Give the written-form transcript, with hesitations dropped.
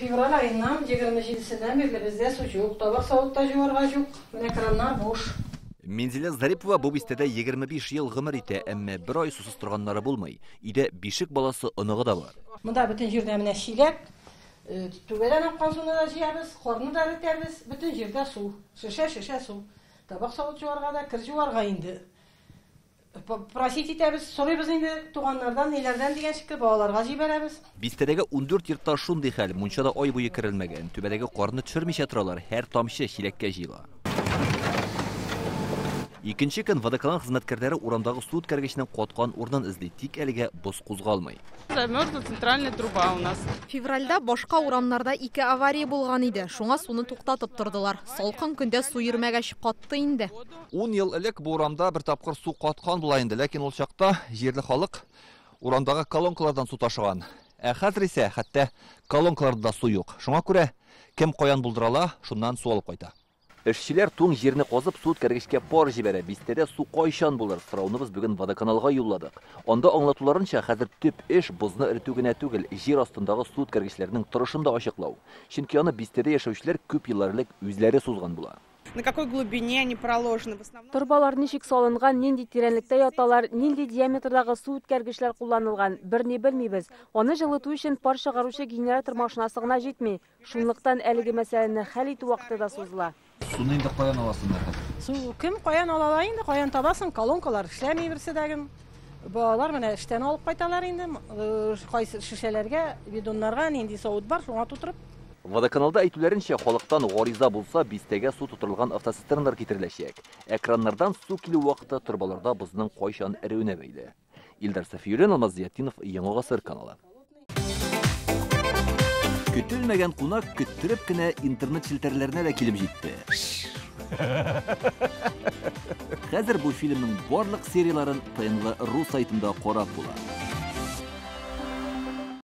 Февраль айынан 27-сінен берлі бізде су жоқ, табақ сауытта жуарға жоқ, міне краннар бош. Мензиле Зарипова бұл бистеде 25 ел ғымыр ете, әмме бір ай сусыз тұрғанлары болмай. Иде бишік баласы ынығы да бар. Мұнда бүтін жерде міне шилек, түбеден апқан суны да жиябыз, қорны да реттербіз, бүтін жерде су, шеше су. Табақ сауыт жуарға да, кір жуарға енді. Просить етебіз, сұрайбыз енді туғанлардан, нелерден деген шікір балаларға жиберебіз. Бистедегі 14 йортта шундай хәл, мұншада ай бойы кірілмеген. Түбедегі қорны түсірмеше тұралар, әр тамшы шилекке жиыла. Икенче көн водоканал хезмәткәрләре урамдагы су үткәргечнең каткан урынын эзли, тик әлегә боз кузгалмый. Замерзла центральная труба у нас. Февральда башка урамнарда 2 авария булган иде. Шуңа суны туктатып тордылар. Салкын көндә су йөрмәгәч катты инде. 10 ел элек бу урамда бер тапкыр су каткан була инде, ләкин ул чакта җирле халык урамдагы колонкалардан су ташыган. Хәзер исә хәтта колонкаларда су юк. Шуңа күрә кем каян булдырала, шуннан су алып кайта. Эшчеләр туң җирне казып су үткәргечкә пар җибәрә. Бистәдә су кайчан булыр? Сорауныбыз бүген водоканалга юлладык. Анда аңлатуларынча, хәзер төп эш бозны эретү генә түгел, җир астындагы су үткәргечләрнең торышын да ачыклау. Чөнки аны бистәдә яшәүчеләр күп еллар элек үзләре сузган була. На какой глубине они проложены? Торбалар ничек салынган, нинди тирәнлектә яталар, нинди диаметрдагы су үткәргечләр кулланылган, берни белмибез. Аны җылыту өчен пар чыгаручы генератор машинасы гына җитми. Шунлыктан әлеге мәсьәләне хәл итү вакыты да сузыла. Суны инде каян аласыңнар? Су кем каян алалар инде, каян табасың, колонкалар эшләмей берсе дәгем. Балалар менә эштән алып кайталар инде, кайсы шешәләргә, бидоннарга нинди савыт бар, шуңа тутырып. Водоканалда әйтүләренчә, халыктан гариза булса, бистәгә су тутырылган автоцистерналар китереләчәк. Экраннардан су килү вакыты торбаларда бозның кайчан эрүенә бәйле. Илдар Сафиуллин, Алмаз Зиятдинов, Яңа Гасыр каналы. Көтелмәгән кунак көттүреп кенә интернет челтәрләренә дә килеп җитте. Хәзер бу фильмның барлык серияларын ТНВ.ру сайтында карап була.